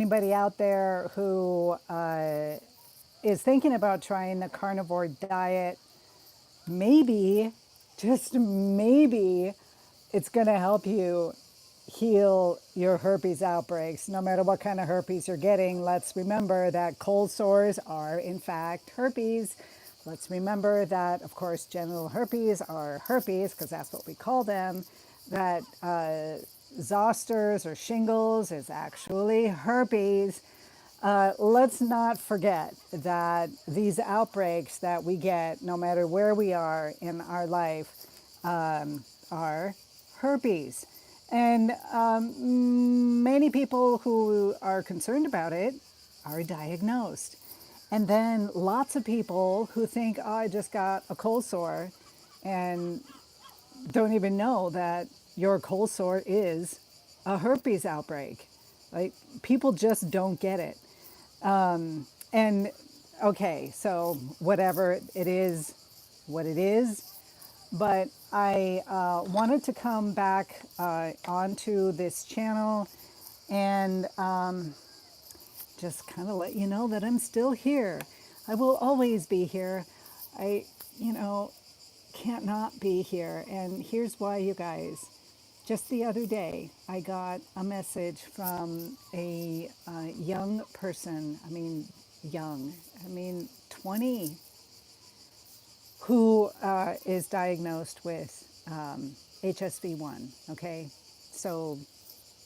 anybody out there who is thinking about trying the carnivore diet, maybe, just maybe, it's going to help you heal your herpes outbreaks. No matter what kind of herpes you're getting, let's remember that cold sores are, in fact, herpes. Let's remember that, of course, genital herpes are herpes, because that's what we call them. That zosters or shingles is actually herpes. Let's not forget that these outbreaks that we get, no matter where we are in our life, are herpes. And many people who are concerned about it are diagnosed. And then lots of people who think, oh, I just got a cold sore, and don't even know that your cold sore is a herpes outbreak. Like, people just don't get it. And okay, so whatever it is, what it is. But I wanted to come back onto this channel and just kind of let you know that I'm still here. I will always be here. I, can't not be here. And here's why, you guys. Just the other day, I got a message from a young person. I mean, 20, who is diagnosed with HSV1, okay? So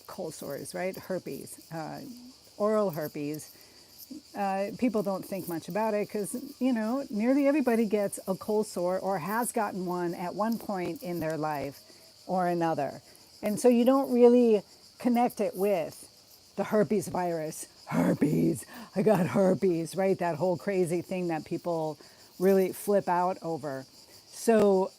cold sores, right? Herpes, oral herpes. People don't think much about it because, nearly everybody gets a cold sore or has gotten one at one point in their life or another. And so you don't really connect it with the herpes virus. Herpes, I got herpes, right? That whole crazy thing that people really flip out over. So,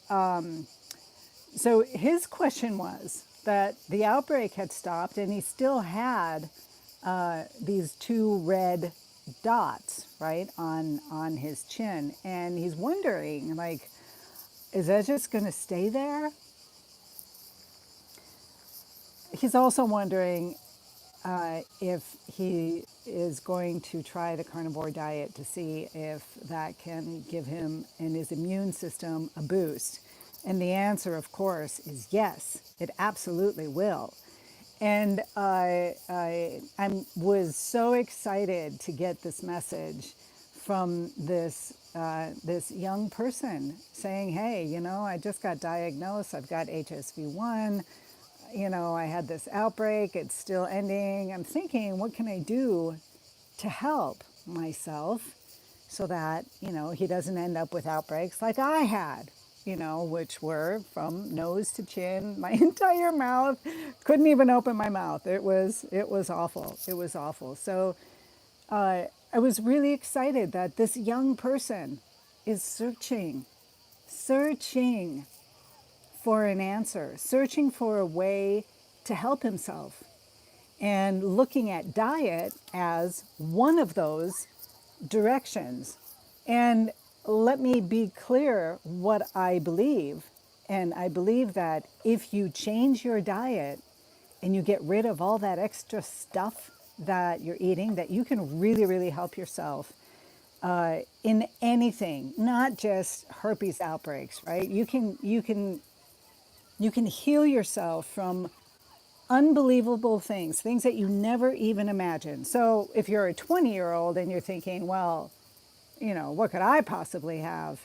so his question was that the outbreak had stopped and he still had these two red dots, right, on his chin. And he's wondering, like, is that just going to stay there? He's also wondering if he is going to try the carnivore diet to see if that can give him and his immune system a boost. And the answer, of course, is yes, it absolutely will. And I was so excited to get this message from this young person saying, hey, I just got diagnosed, I've got HSV1, I had this outbreak, it's still ending. I'm thinking, what can I do to help myself so that, he doesn't end up with outbreaks like I had, which were from nose to chin, my entire mouth, couldn't even open my mouth. It was awful. It was awful. So I was really excited that this young person is searching for an answer, searching for a way to help himself, and looking at diet as one of those directions. And let me be clear what I believe. And I believe that if you change your diet and you get rid of all that extra stuff that you're eating, that you can really, really help yourself in anything, not just herpes outbreaks, right? You can heal yourself from unbelievable things that you never even imagined. So if you're a 20-year-old and you're thinking, well, what could I possibly have?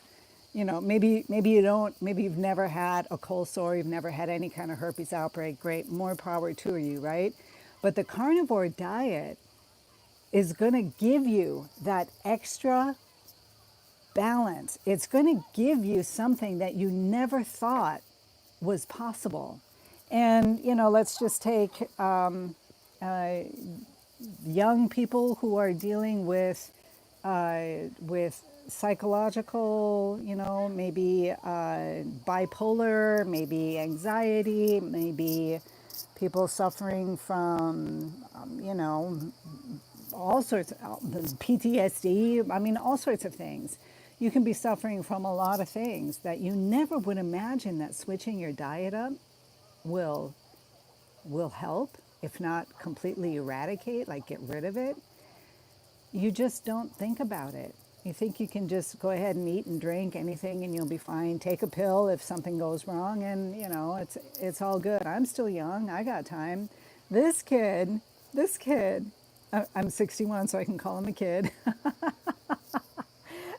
Maybe you don't, maybe you've never had a cold sore, you've never had any kind of herpes outbreak. Great, more power to you, right? But the carnivore diet is going to give you that extra balance. It's going to give you something that you never thought was possible. And, let's just take young people who are dealing with psychological, maybe bipolar, maybe anxiety, maybe people suffering from, all sorts of PTSD, all sorts of things. You can be suffering from a lot of things that you never would imagine that switching your diet up will help. if not completely eradicate, like get rid of it, you just don't think about it. You think you can just go ahead and eat and drink anything and you'll be fine. Take a pill if something goes wrong and it's all good. I'm still young. I got time. This kid, I'm 61 so I can call him a kid.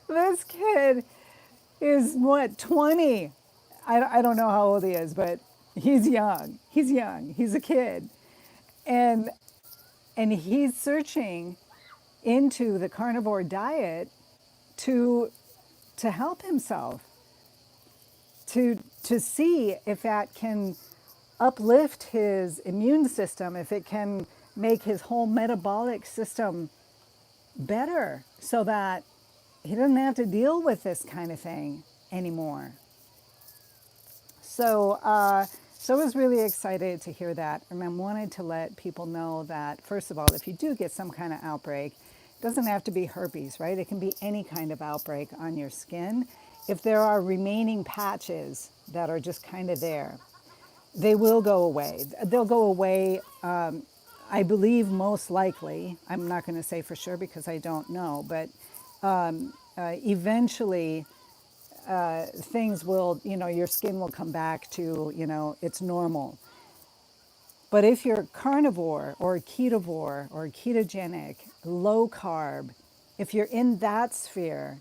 This kid is what, 20? I don't know how old he is, but he's young. He's young. He's a kid. And he's searching into the carnivore diet to help himself, to see if that can uplift his immune system, if it can make his whole metabolic system better so that he doesn't have to deal with this kind of thing anymore. So I was really excited to hear that, and I wanted to let people know that, first of all, if you do get some kind of outbreak, it doesn't have to be herpes, right? It can be any kind of outbreak on your skin. If there are remaining patches that are just kind of there, they will go away. They'll go away, I believe, most likely. I'm not going to say for sure because I don't know, but eventually things will, your skin will come back to, its normal. But if you're carnivore or ketovore or ketogenic, low carb, if you're in that sphere,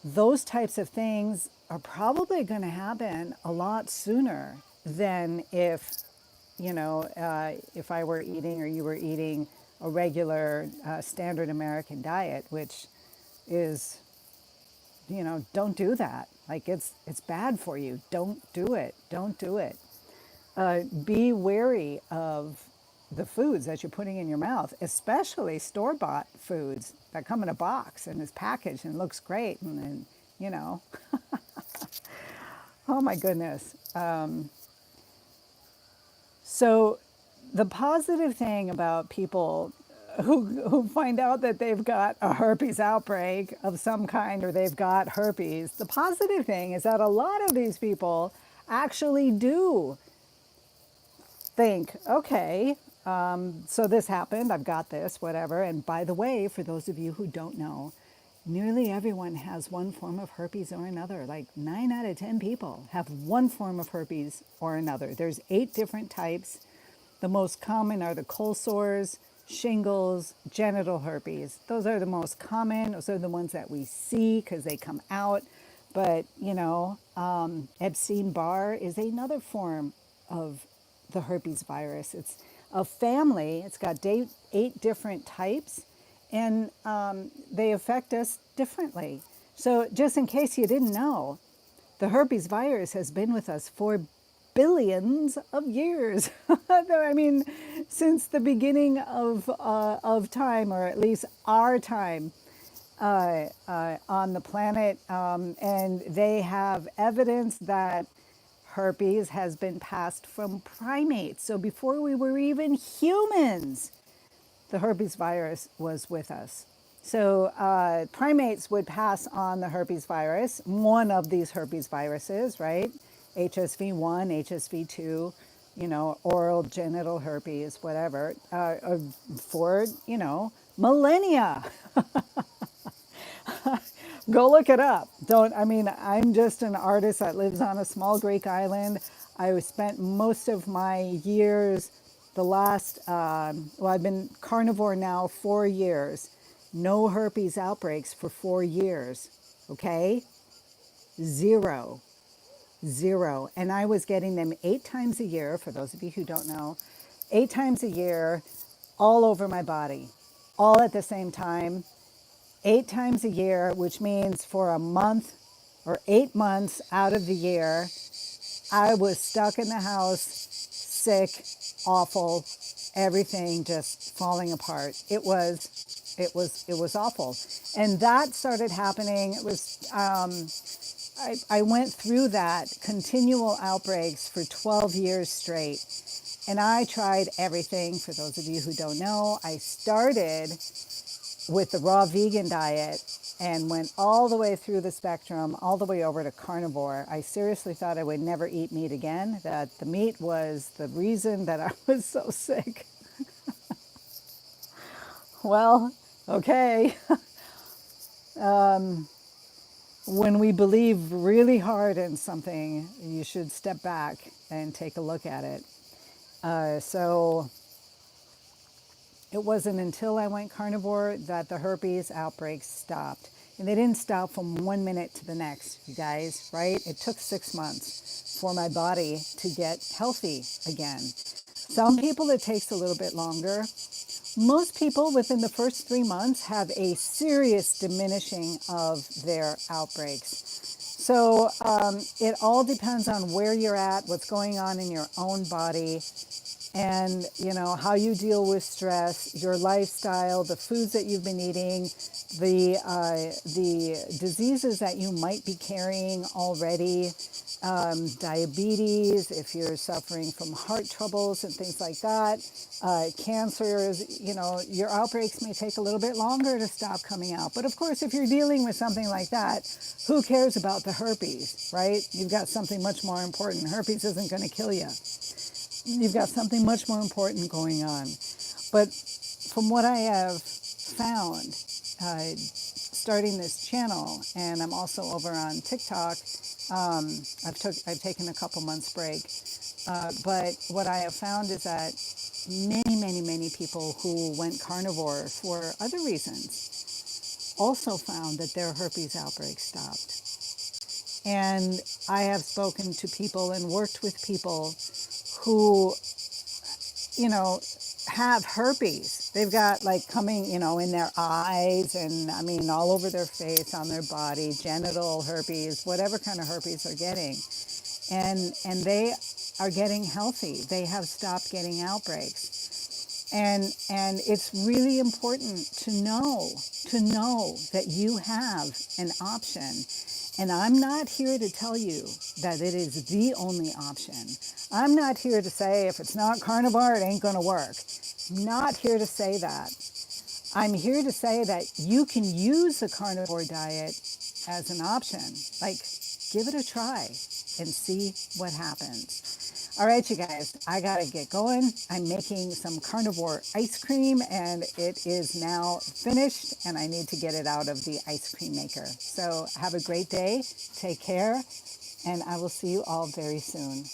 those types of things are probably going to happen a lot sooner than if I were eating or you were eating a regular standard American diet, which is, don't do that. Like it's bad for you. Don't do it. Don't do it. Be wary of the foods that you're putting in your mouth, especially store-bought foods that come in a box and is packaged and looks great. And oh my goodness. So the positive thing about people who find out that they've got a herpes outbreak of some kind or they've got herpes, the positive thing is that a lot of these people actually do think, okay, so this happened, I've got this, whatever. And by the way, for those of you who don't know, nearly everyone has one form of herpes or another. Like 9 out of 10 people have one form of herpes or another. There's 8 different types. The most common are the cold sores, shingles, genital herpes. Those are the most common. Those are the ones that we see because they come out. But, Epstein-Barr is another form of the herpes virus. It's a family. It's got 8 different types, and they affect us differently. So just in case you didn't know, the herpes virus has been with us for billions of years. I mean, since the beginning of time, or at least our time on the planet, and they have evidence that herpes has been passed from primates. So before we were even humans, the herpes virus was with us. So primates would pass on the herpes virus, one of these herpes viruses, right? HSV1, HSV2, oral genital herpes, whatever, for, millennia. Go look it up. I'm just an artist that lives on a small Greek island. I spent most of my years, I've been carnivore now 4 years. No herpes outbreaks for 4 years, okay? Zero. And I was getting them 8 times a year, for those of you who don't know, 8 times a year, all over my body, all at the same time. 8 times a year, which means for a month or 8 months out of the year, I was stuck in the house, sick, awful, everything just falling apart. It was awful. And that started happening. It was, I went through that continual outbreaks for 12 years straight. And I tried everything. For those of you who don't know, I started with the raw vegan diet and went all the way through the spectrum, all the way over to carnivore. I seriously thought I would never eat meat again, that the meat was the reason that I was so sick. Well, okay. When we believe really hard in something, you should step back and take a look at it. So it wasn't until I went carnivore that the herpes outbreaks stopped. And they didn't stop from 1 minute to the next, you guys, right? It took 6 months for my body to get healthy again. Some people it takes a little bit longer. Most people within the first 3 months have a serious diminishing of their outbreaks. So it all depends on where you're at, what's going on in your own body, and how you deal with stress, your lifestyle, the foods that you've been eating, the diseases that you might be carrying already, diabetes, if you're suffering from heart troubles and things like that, cancers. Your outbreaks may take a little bit longer to stop coming out. But of course, if you're dealing with something like that, who cares about the herpes, right? You've got something much more important. Herpes isn't going to kill you. You've got something much more important going on. But from what I have found, starting this channel, and I'm also over on TikTok, I've taken a couple months break. But what I have found is that many people who went carnivore for other reasons also found that their herpes outbreak stopped. And I have spoken to people and worked with people who, you know, have herpes. They've got like coming, in their eyes and I mean all over their face, on their body, genital herpes, whatever kind of herpes they're getting. And they are getting healthy. They have stopped getting outbreaks. And it's really important to know that you have an option. And I'm not here to tell you that it is the only option. I'm not here to say if it's not carnivore, it ain't going to work. I'm not here to say that. I'm here to say that you can use the carnivore diet as an option. Like, give it a try and see what happens. All right, you guys, I gotta get going. I'm making some carnivore ice cream and it is now finished and I need to get it out of the ice cream maker. So have a great day, take care, and I will see you all very soon.